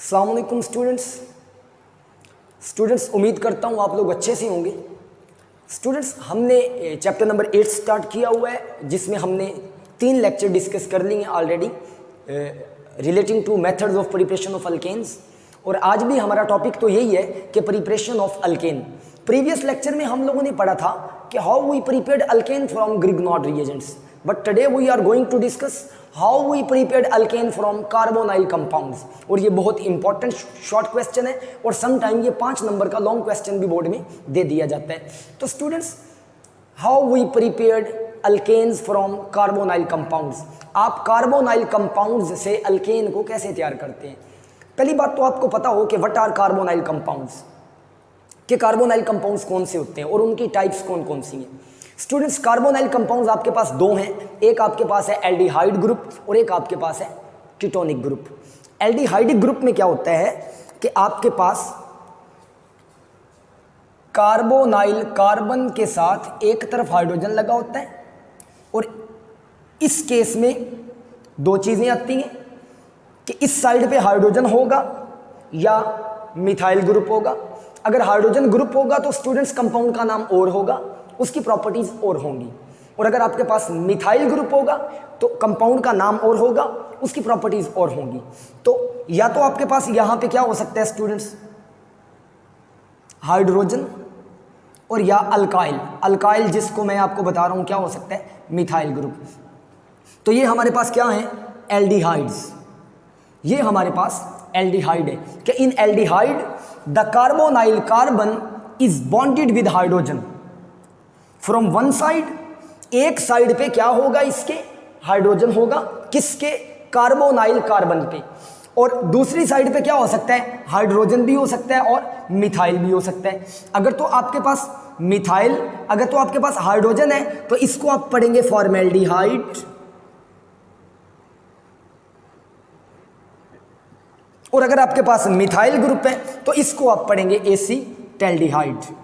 अस्सलाम वालेकुम स्टूडेंट्स उम्मीद करता हूँ आप लोग अच्छे से होंगे। स्टूडेंट्स हमने चैप्टर नंबर 8 स्टार्ट किया हुआ है जिसमें हमने 3 लेक्चर डिस्कस कर लिए हैं already relating to methods of preparation of alkanes. और आज भी हमारा टॉपिक तो यही है कि preparation of alkane. Previous lecture में हम लोगों ने पढ़ा था कि how we prepared alkane from Grignard reagents, but today we are going to discuss how we prepared alkane from carbonyl compounds. और ये बहुत इंपॉर्टेंट शॉर्ट क्वेश्चन है और सम टाइम ये 5 नंबर का लॉन्ग क्वेश्चन भी बोर्ड में दे दिया जाता है। तो students, how we prepared alkanes from carbonyl compounds, आप कार्बोनाइल कंपाउंड्स से अल्केन को कैसे तैयार करते हैं। पहली बात तो आपको पता हो कि व्हाट आर कार्बोनाइल कंपाउंड्स, कि कार्बोनाइल कंपाउंड्स कौन से होते हैं और उनकी टाइप्स कौन कौन सी हैं। स्टूडेंट्स, कार्बोनाइल कंपाउंड्स आपके पास 2 हैं, एक आपके पास है एल्डिहाइड ग्रुप और एक आपके पास है कीटोनिक ग्रुप। एल्डिहाइड ग्रुप में क्या होता है कि आपके पास कार्बोनाइल कार्बन के साथ एक तरफ हाइड्रोजन लगा होता है और इस केस में 2 चीज़ें आती हैं कि इस साइड पे हाइड्रोजन होगा या मिथाइल ग्रुप होगा। अगर हाइड्रोजन ग्रुप होगा तो स्टूडेंट्स कंपाउंड का नाम और होगा, उसकी प्रॉपर्टीज और होंगी। और अगर आपके पास मिथाइल ग्रुप होगा तो कंपाउंड का नाम और होगा, उसकी प्रॉपर्टीज और होंगी। तो या तो आपके पास यहां पे क्या हो सकता है स्टूडेंट्स, हाइड्रोजन, और या अल्काइल, अल्काइल जिसको मैं आपको बता रहा हूं क्या हो सकता है, मिथाइल ग्रुप। तो ये हमारे पास क्या है, एल्डिहाइड्स। ये हमारे पास एल्डिहाइड है कि in aldehyde the carbonyl carbon is bonded with hydrogen from one side. एक साइड पे क्या होगा, इसके हाइड्रोजन होगा, किसके, कार्बोनाइल कार्बन पे। और दूसरी साइड पे क्या हो सकता है, हाइड्रोजन भी हो सकता है और मिथाइल भी हो सकता है। अगर तो आपके पास मिथाइल, अगर तो आपके पास हाइड्रोजन है तो इसको आप पढ़ेंगे फॉर्मेल्डिहाइड, और अगर आपके पास मिथाइल ग्रुप है तो इसको आप पढ़ेंगे एसीटैल्डिहाइड।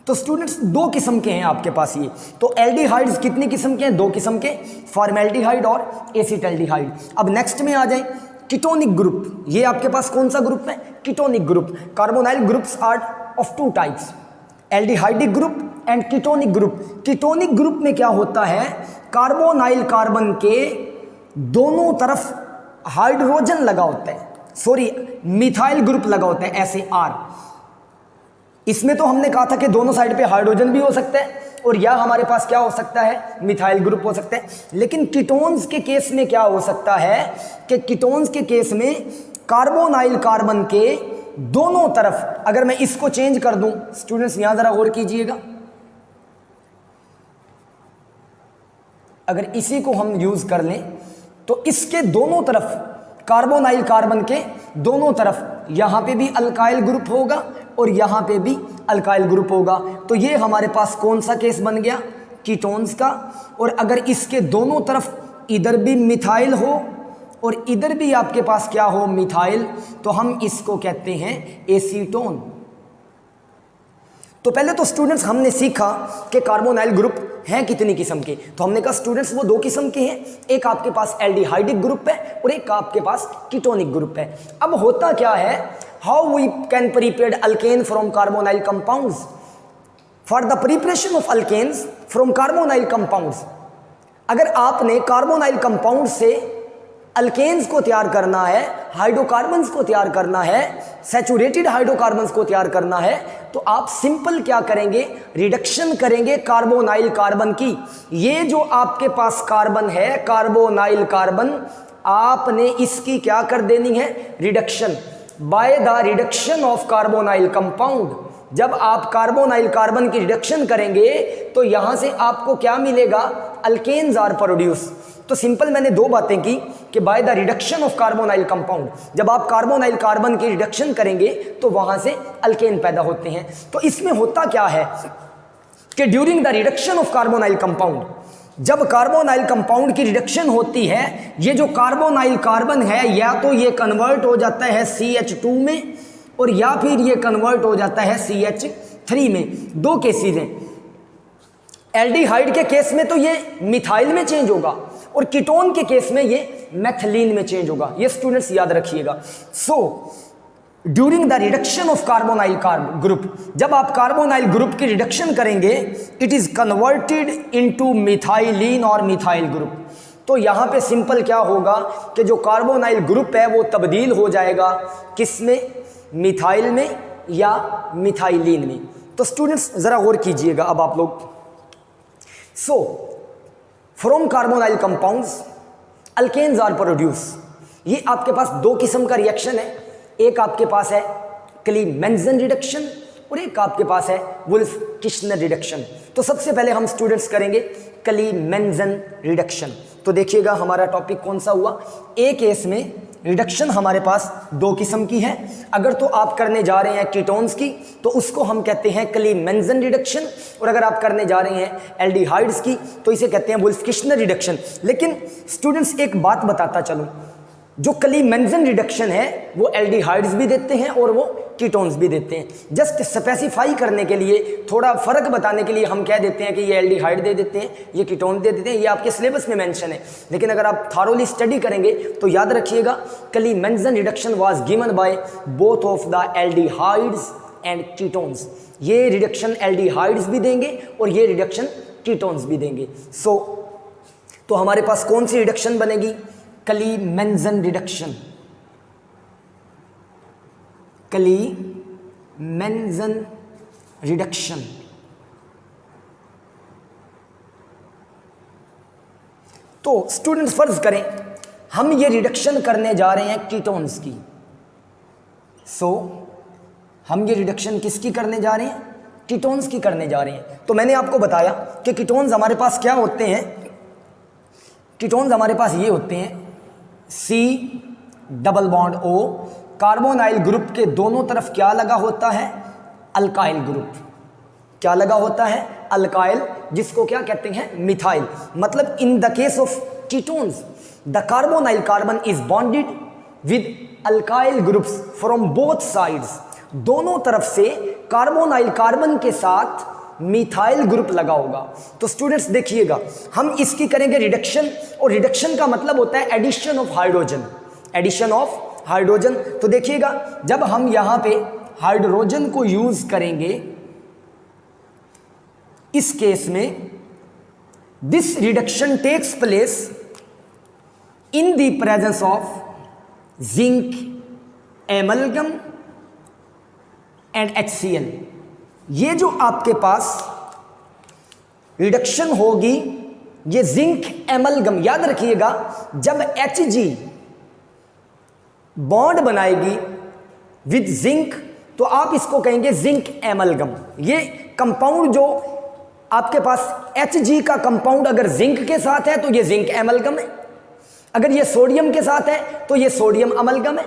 तो स्टूडेंट्स 2 किस्म के हैं आपके पास ये। तो एल्डिहाइड्स कितनी किस्म के हैं, 2 किस्म के, फॉर्मेल्डिहाइड और एसीटैल्डिहाइड। अब नेक्स्ट में आ जाए कीटोनिक ग्रुप। ये आपके पास कौन सा ग्रुप है, ketonic group. Carbonyl groups are of 2 types, aldehydic group and ketonic group. Ketonic group में क्या होता है, कार्बोनाइल कार्बन के दोनों तरफ हाइड्रोजन लगा होता है, सॉरी मिथाइल ग्रुप लगा होता है, ऐसे आर। इसमें तो हमने कहा था कि दोनों साइड पे हाइड्रोजन भी हो सकता है और या हमारे पास क्या हो सकता है, मिथाइल ग्रुप हो सकता है। लेकिन कीटोन्स के केस में क्या हो सकता है कि कीटोन्स के केस में कार्बोनाइल कार्बन के दोनों तरफ, अगर मैं इसको चेंज कर दूं, स्टूडेंट्स यहां जरा गौर कीजिएगा, अगर इसी को हम यूज कर लें तो इसके दोनों तरफ, कार्बोनाइल कार्बन के दोनों तरफ, यहां पे भी अल्काइल ग्रुप होगा और यहां पे भी अल्काइल ग्रुप होगा। तो ये हमारे पास कौन सा केस बन गया, कीटोन्स का। और अगर इसके दोनों तरफ इधर भी मिथाइल हो और इधर भी आपके पास क्या हो, मिथाइल, तो हम इसको कहते हैं एसीटोन। तो पहले तो स्टूडेंट्स हमने सीखा कि कार्बोनाइल ग्रुप हैं कितनी किस्म के। तो हमने कहा स्टूडेंट्स वो 2 किस्म के हैं, एक आपके पास एल्डिहाइडिक ग्रुप है और एक आपके पास कीटोनिक ग्रुप है। अब होता क्या है, how we can prepare alkane from carbonyl compounds. For the preparation of alkanes from carbonyl compounds, अगर आपने कार्बोनाइल कंपाउंड से अल्केन्स को तैयार करना है, हाइड्रोकार्बन्स को तैयार करना है, सैचुरेटेड हाइड्रोकार्बन्स को तैयार करना है, तो आप सिंपल क्या करेंगे, रिडक्शन करेंगे कार्बोनाइल कार्बन की। ये जो आपके पास कार्बन है, कार्बोनाइल कार्बन, आपने इसकी क्या कर देनी है, reduction. By the reduction of carbonyl compound, जब आप कार्बोनाइल कार्बन की रिडक्शन करेंगे तो यहां से आपको क्या मिलेगा, अल्केन्स आर प्रोड्यूस। तो सिंपल मैंने 2 बातें की कि by the reduction of carbonyl compound, जब आप कार्बोनाइल कार्बन की रिडक्शन करेंगे तो वहां से अल्केन पैदा होते हैं। तो इसमें होता क्या है कि during the reduction of carbonyl compound, जब कार्बोनाइल कंपाउंड की रिडक्शन होती है, ये जो कार्बोनाइल कार्बन है या तो ये कन्वर्ट हो जाता है CH2 में और या फिर ये कन्वर्ट हो जाता है CH3 में। 2 केसेस हैं। एल्डिहाइड के केस में तो ये मिथाइल में चेंज होगा और कीटोन के केस में ये मैथिलीन में चेंज होगा, ये स्टूडेंट्स याद रखिएगा। So during the reduction of carbonyl group, जब आप कार्बोनाइल ग्रुप की रिडक्शन करेंगे, it is converted into methylene और मिथाइल ग्रुप। तो यहाँ पे सिंपल क्या होगा कि जो कार्बोनाइल ग्रुप है वो तब्दील हो जाएगा किस में, मिथाइल में या मिथाइलिन में। तो स्टूडेंट्स ज़रा गौर कीजिएगा अब आप लोग। So from carbonyl compounds alkanes are produce. ये आपके पास दो किस्म का रिएक्शन है, एक आपके पास है क्लीमेंजन रिडक्शन और एक आपके पास है वुल्फ किश्नर रिडक्शन। तो सबसे पहले हम स्टूडेंट्स करेंगे क्लीमेंजन रिडक्शन। तो देखिएगा हमारा टॉपिक कौन सा हुआ। एक केस में रिडक्शन हमारे पास दो किस्म की है, अगर तो आप करने जा रहे हैं कीटोन्स की तो उसको हम कहते हैं क्लीमेंजन रिडक्शन, और अगर आप करने जा रहे हैं एल्डिहाइड्स की तो इसे कहते हैं वुल्फ किश्नर रिडक्शन। लेकिन स्टूडेंट्स एक बात बताता चलूं, जो क्लीमेंजन रिडक्शन है वो एल्डिहाइड्स भी देते हैं और वो कीटोन्स भी देते हैं। जस्ट स्पेसिफाई करने के लिए, थोड़ा फर्क बताने के लिए हम कह देते हैं कि ये एल्डिहाइड दे देते हैं, ये कीटोन दे देते हैं, ये आपके सिलेबस में मेंशन है। लेकिन अगर आप थारोली स्टडी करेंगे तो याद रखिएगा Clemmensen reduction was given by both of the aldehydes and ketones. ये रिडक्शन एल्डिहाइड्स भी देंगे और ये रिडक्शन कीटोन्स भी देंगे। सो तो हमारे पास कौन सी रिडक्शन बनेगी, क्लीमेंजन रिडक्शन। क्लीमेंजन रिडक्शन। तो स्टूडेंट्स फर्ज करें हम ये रिडक्शन करने जा रहे हैं कीटोन्स की। हम ये रिडक्शन किसकी करने जा रहे हैं, कीटोन्स की करने जा रहे हैं। तो मैंने आपको बताया कि कीटोन्स हमारे पास क्या होते हैं, कीटोन्स हमारे पास ये होते हैं C≡O, कार्बोनाइल ग्रुप के दोनों तरफ क्या लगा होता है, अल्काइल ग्रुप। क्या लगा होता है, अल्काइल, जिसको क्या कहते हैं, मिथाइल। मतलब in the case of ketones the carbonyl carbon is bonded with alkyl groups from both sides. दोनों तरफ से कार्बोनाइल कार्बन के साथ मिथाइल ग्रुप लगा होगा। तो स्टूडेंट्स देखिएगा हम इसकी करेंगे रिडक्शन, और रिडक्शन का मतलब होता है addition of hydrogen, addition of hydrogen. तो देखिएगा जब हम यहां पे हाइड्रोजन को यूज करेंगे इस केस में, this reduction takes place in the presence of zinc, amalgam and HCl। ये जो आपके पास रिडक्शन होगी ये जिंक एमलगम, याद रखिएगा जब Hg बॉन्ड बनाएगी विद जिंक तो आप इसको कहेंगे जिंक एमलगम। ये कंपाउंड जो आपके पास Hg का कंपाउंड अगर जिंक के साथ है तो ये जिंक एमलगम है, अगर ये सोडियम के साथ है तो ये सोडियम अमलगम है,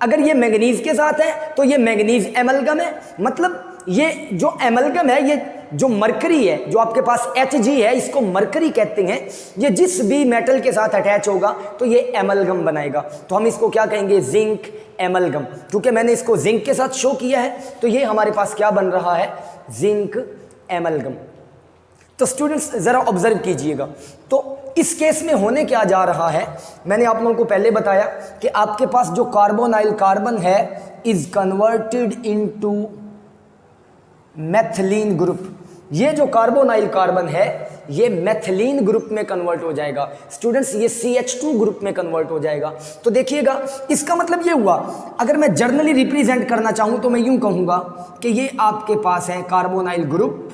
अगर ये मैंगनीज के साथ है तो ये मैंगनीज एमलगम है। मतलब ये जो एमलगम है, ये जो मरकरी है, जो आपके पास Hg है, इसको मरकरी कहते हैं। ये जिस भी मेटल के साथ अटैच होगा तो ये एमलगम बनाएगा। तो हम इसको क्या कहेंगे, जिंक एमलगम। क्योंकि मैंने इसको जिंक के साथ शो किया है तो ये हमारे पास क्या बन रहा है, जिंक एमलगम। तो स्टूडेंट्स जरा ऑब्जर्व कीजिएगा। तो इस केस में होने क्या जा रहा है, मैंने आप लोगों को पहले बताया कि आपके पास जो कार्बोनाइल कार्बन है इज कन्वर्टेड इनटू मैथिलीन ग्रुप। ये जो कार्बोनाइल कार्बन है ये मैथिलीन ग्रुप में कन्वर्ट हो जाएगा। स्टूडेंट्स ये CH2 ग्रुप में कन्वर्ट हो जाएगा। तो देखिएगा इसका मतलब ये हुआ, अगर मैं जर्नली रिप्रेजेंट करना चाहूं तो मैं यूं कहूंगा कि ये आपके पास है कार्बोनाइल ग्रुप,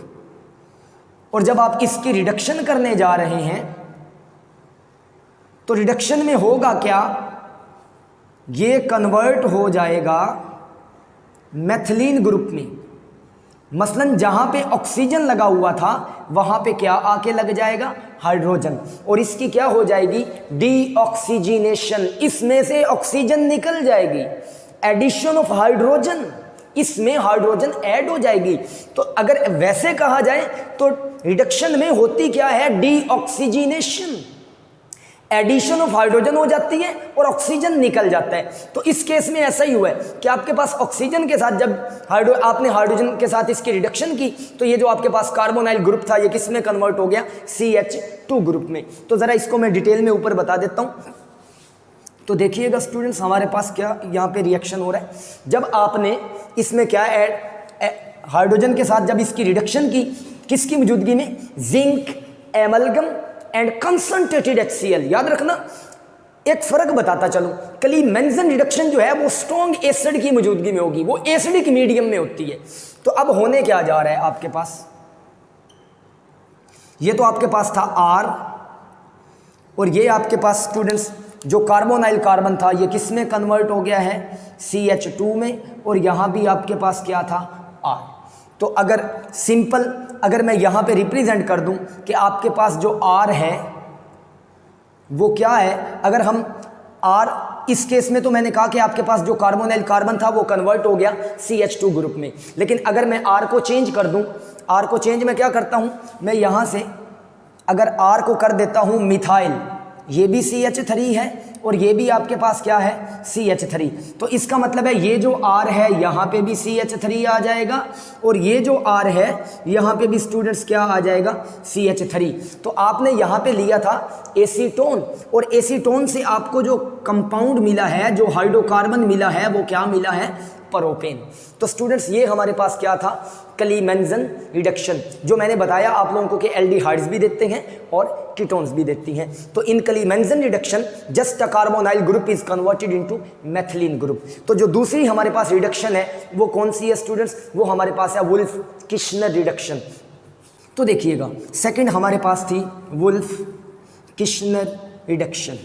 और जब आप इसकी रिडक्शन करने जा रहे हैं तो रिडक्शन में होगा क्या, ये कन्वर्ट हो जाएगा मैथिलीन ग्रुप में। मसलन जहां पे ऑक्सीजन लगा हुआ था वहां पे क्या आके लग जाएगा, हाइड्रोजन, और इसकी क्या हो जाएगी, डीऑक्सीजनेशन। इसमें से ऑक्सीजन निकल जाएगी, एडिशन ऑफ हाइड्रोजन, इसमें हाइड्रोजन ऐड हो जाएगी। तो अगर वैसे कहा जाए तो रिडक्शन में होती क्या है, डीऑक्सीजनेशन। एडिशन ऑफ हाइड्रोजन हो जाती है और ऑक्सीजन निकल जाता है। तो इस केस में ऐसा ही हुआ है कि आपके पास ऑक्सीजन के साथ जब आपने हाइड्रोजन के साथ इसकी रिडक्शन की तो ये जो आपके पास कार्बोनाइल ग्रुप था ये किस में कन्वर्ट हो गया, CH2 ग्रुप में। तो ज़रा इसको मैं डिटेल में ऊपर बता देता हूँ। तो देखिएगा स्टूडेंट्स, हमारे पास क्या यहाँ पे रिएक्शन हो रहा है। जब आपने इसमें क्या हाइड्रोजन के साथ जब इसकी रिडक्शन की, किसकी मौजूदगी में, zinc, amalgam and concentrated HCl। याद रखना, एक फर्क बताता चलूं, क्लीमेंजन रिडक्शन जो है वो स्ट्रॉन्ग एसिड की मौजूदगी में होगी, वो एसिडिक मीडियम में होती है। तो अब होने क्या जा रहा है आपके पास, ये तो आपके पास था R और ये आपके पास स्टूडेंट्स जो कार्बोनाइल कार्बन था ये किस में कन्वर्ट हो गया है, CH2 में, और यहां भी आपके पास क्या था, R। तो अगर सिंपल अगर मैं यहाँ पे रिप्रेजेंट कर दूं कि आपके पास जो R है वो क्या है, अगर हम R इस केस में तो मैंने कहा कि आपके पास जो कार्बोनाइल कार्बन था वो कन्वर्ट हो गया CH2 ग्रुप में। लेकिन अगर मैं R को चेंज कर दूं, R को चेंज मैं क्या करता हूं, मैं यहाँ से अगर R को कर देता हूं मिथाइल, ये भी CH3 है और ये भी आपके पास क्या है, CH3। तो इसका मतलब है ये जो R है यहाँ पे भी CH3 आ जाएगा और ये जो R है यहाँ पे भी स्टूडेंट्स क्या आ जाएगा, CH3। तो आपने यहाँ पे लिया था एसीटोन और एसीटोन से आपको जो कंपाउंड मिला है, जो हाइड्रोकार्बन मिला है, वो क्या मिला है, प्रोपेन। तो स्टूडेंट्स ये हमारे पास क्या था, क्लीमेंजन रिडक्शन, जो मैंने बताया आप लोगों को कि एल्डिहाइड्स भी देते हैं और कीटोन्स भी देती हैं। तो in Clemmensen reduction just a carbonyl group is converted into methylene group. तो जो दूसरी हमारे पास रिडक्शन है वो कौन सी है स्टूडेंट्स, वो हमारे पास है वुल्फ किश्नर रिडक्शन। तो देखिएगा सेकंड हमारे पास थी वुल्फ किश्नर रिडक्शन।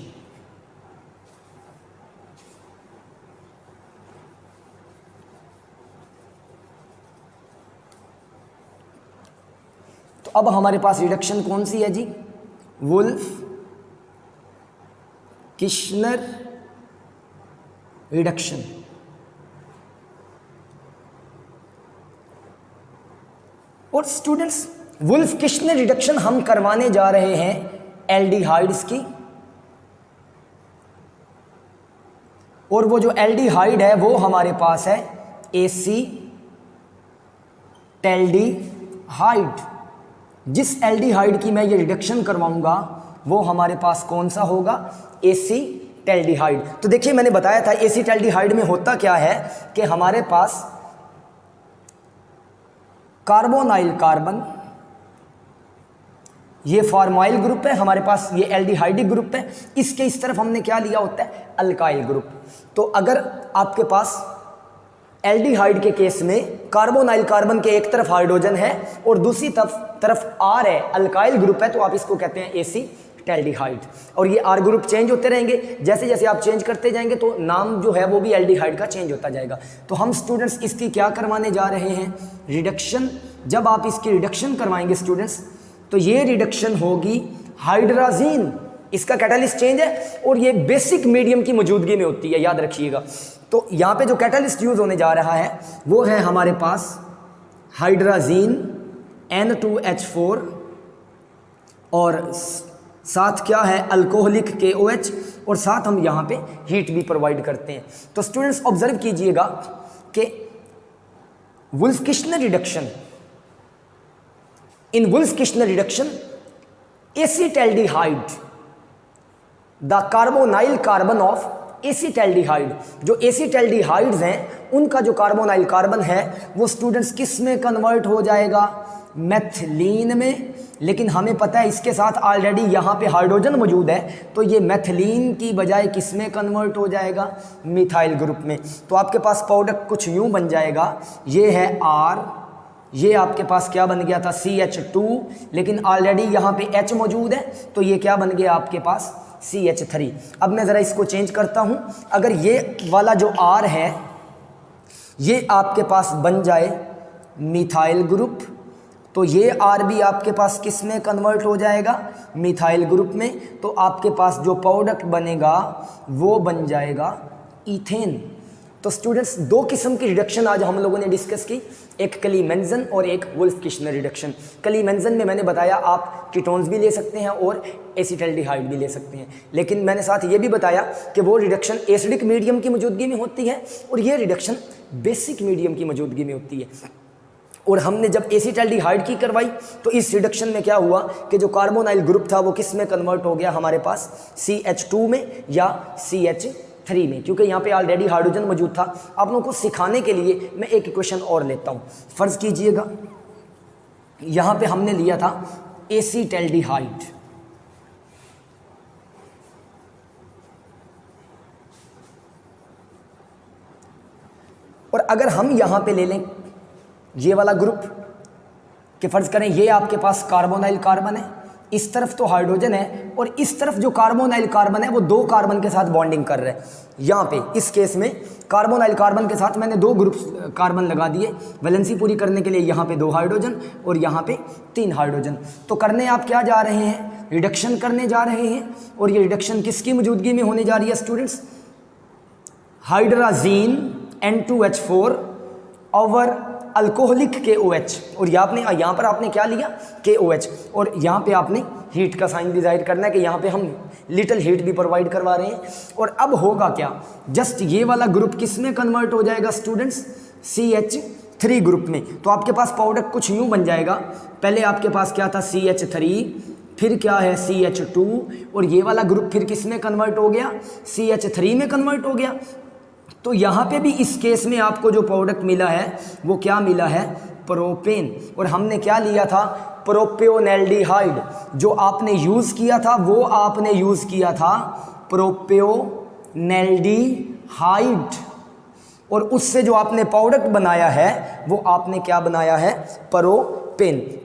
अब हमारे पास रिडक्शन कौन सी है जी, वुल्फ किश्नर रिडक्शन। और स्टूडेंट्स वुल्फ किश्नर रिडक्शन हम करवाने जा रहे हैं एल्डिहाइड्स की, और वो जो एल्डिहाइड है वो हमारे पास है एसीटैल्डिहाइड। जिस एल्डिहाइड की मैं ये रिडक्शन करवाऊंगा वो हमारे पास कौन सा होगा, एसीटैल्डिहाइड। तो देखिए मैंने बताया था एसीटैल्डिहाइड में होता क्या है कि हमारे पास कार्बोनाइल कार्बन, ये फॉर्माइल ग्रुप है, हमारे पास ये एल्डिहाइडिक ग्रुप है, इसके इस तरफ हमने क्या लिया होता है, अल्काइल ग्रुप। तो अगर आपके पास एल्डिहाइड के केस में कार्बोनाइल कार्बन के एक तरफ हाइड्रोजन है और दूसरी तरफ R है, अल्काइल ग्रुप है, तो आप इसको कहते हैं एसीटैल्डिहाइड। और ये R ग्रुप चेंज होते रहेंगे, जैसे जैसे आप चेंज करते जाएंगे तो नाम जो है वो भी एल्डिहाइड का चेंज होता जाएगा। तो हम स्टूडेंट्स इसकी क्या करवाने जा रहे हैं, रिडक्शन। जब आप इसकी रिडक्शन करवाएंगे स्टूडेंट्स तो ये रिडक्शन होगी हाइड्राजीन, इसका कैटालिस्ट चेंज है और ये बेसिक मीडियम की मौजूदगी में होती है, याद रखिएगा। तो यहाँ पे जो कैटालिस्ट यूज होने जा रहा है वो है हमारे पास हाइड्राजीन N2H4 और साथ क्या है, अल्कोहलिक KOH, और साथ हम यहाँ पे हीट भी प्रोवाइड करते हैं। तो स्टूडेंट्स ऑब्जर्व कीजिएगा कि Wolff Kishner reduction, in Wolff Kishner reduction acetaldehyde, the carbonyl carbon of acetaldehyde, जो एसीटैल्डिहाइड्स हैं उनका जो कार्बोनाइल कार्बन है वो स्टूडेंट्स किस में कन्वर्ट हो जाएगा, मेथिलीन में। लेकिन हमें पता है इसके साथ ऑलरेडी यहाँ पे हाइड्रोजन मौजूद है, तो ये मेथिलीन की बजाय किस में कन्वर्ट हो जाएगा, मिथाइल ग्रुप में। तो आपके पास प्रोडक्ट कुछ यूँ बन जाएगा, ये है R, ये आपके पास क्या बन गया था, CH2, लेकिन ऑलरेडी यहाँ पे H मौजूद है, तो ये क्या बन गया आपके पास, CH3। अब मैं ज़रा इसको चेंज करता हूँ, अगर ये वाला जो R है ये आपके पास बन जाए मिथाइल ग्रुप, तो ये R भी आपके पास किस में कन्वर्ट हो जाएगा, मिथाइल ग्रुप में। तो आपके पास जो प्रोडक्ट बनेगा वो बन जाएगा इथेन। तो स्टूडेंट्स दो किस्म की रिडक्शन आज हम लोगों ने डिस्कस की, एक क्लीमेंजन और एक वुल्फ-किश्नर रिडक्शन। क्लीमेंजन में मैंने बताया आप कीटोन्स भी ले सकते हैं और एसिटाल्डिहाइड भी ले सकते हैं, लेकिन मैंने साथ ये भी बताया कि वो रिडक्शन एसिडिक मीडियम की मौजूदगी में होती है और ये रिडक्शन बेसिक मीडियम की मौजूदगी में होती है। और हमने जब एसिटाल्डिहाइड की करवाई तो इस रिडक्शन में क्या हुआ कि जो कार्बोनाइल ग्रुप था वो किस में कन्वर्ट हो गया हमारे पास, CH2 में या CH3 में, क्योंकि यहाँ पे ऑलरेडी हाइड्रोजन मौजूद था। आप लोगों को सिखाने के लिए मैं एक इक्वेशन और लेता हूँ। फर्ज कीजिएगा यहाँ पे हमने लिया था एसिटाल्डिहाइड, और अगर हम यहाँ पे ले लें ये वाला ग्रुप कि फ़र्ज़ करें ये आपके पास कार्बोनाइल कार्बन है, इस तरफ तो हाइड्रोजन है और इस तरफ जो कार्बोनाइल कार्बन है वो दो कार्बन के साथ बॉन्डिंग कर रहे हैं। यहाँ पे इस केस में कार्बोनाइल कार्बन के साथ मैंने दो ग्रुप कार्बन लगा दिए वैलेंसी पूरी करने के लिए, यहाँ पे 2 हाइड्रोजन और यहाँ पे 3 हाइड्रोजन। तो करने आप क्या जा रहे हैं, रिडक्शन करने जा रहे हैं, और ये रिडक्शन किसकी मौजूदगी में होने जा रही है students, hydrazine N2H4 over alcoholic KOH, और यहाँ पर आपने क्या लिया KOH, और यहाँ पे आपने हीट का साइन भी जाहिर करना है कि यहाँ पे हम लिटिल हीट भी प्रोवाइड करवा रहे हैं। और अब होगा क्या, जस्ट ये वाला ग्रुप किस में कन्वर्ट हो जाएगा स्टूडेंट्स, CH3 ग्रुप में। तो आपके पास पाउडर कुछ यूँ बन जाएगा, पहले आपके पास क्या था CH3, फिर क्या है CH2, और ये वाला ग्रुप फिर किस में कन्वर्ट हो गया, CH3 में कन्वर्ट हो गया। तो यहाँ पे भी इस केस में आपको जो प्रोडक्ट मिला है वो क्या मिला है, प्रोपेन, और हमने क्या लिया था, प्रोपियोनेल्डिहाइड। जो आपने यूज़ किया था वो आपने यूज़ किया था प्रोपियोनेल्डिहाइड, और उससे जो आपने प्रोडक्ट बनाया है वो आपने क्या बनाया है, प्रोपेन।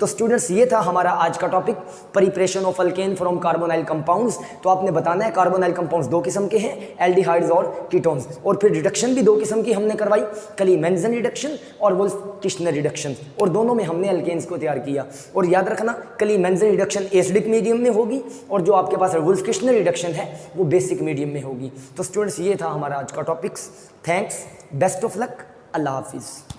तो स्टूडेंट्स ये था हमारा आज का topic, preparation of alkane from carbonyl compounds. तो आपने बताना है कार्बोनाइल कंपाउंड्स दो किस्म के हैं, एल्डिहाइड्स और कीटोन्स, और फिर रिडक्शन भी दो किस्म की हमने करवाई, क्लीमेंजन रिडक्शन और वुल्फ-किश्नर रिडक्शन, और दोनों में हमने अल्केन्स को तैयार किया। और याद रखना क्लीमेंजन रिडक्शन एसिडिक मीडियम में होगी और जो आपके पास वुल्फ-किश्नर रिडक्शन है वो बेसिक मीडियम में होगी। तो स्टूडेंट्स ये था हमारा आज का topics. Thanks, best of luck, अल्लाह हाफिज़।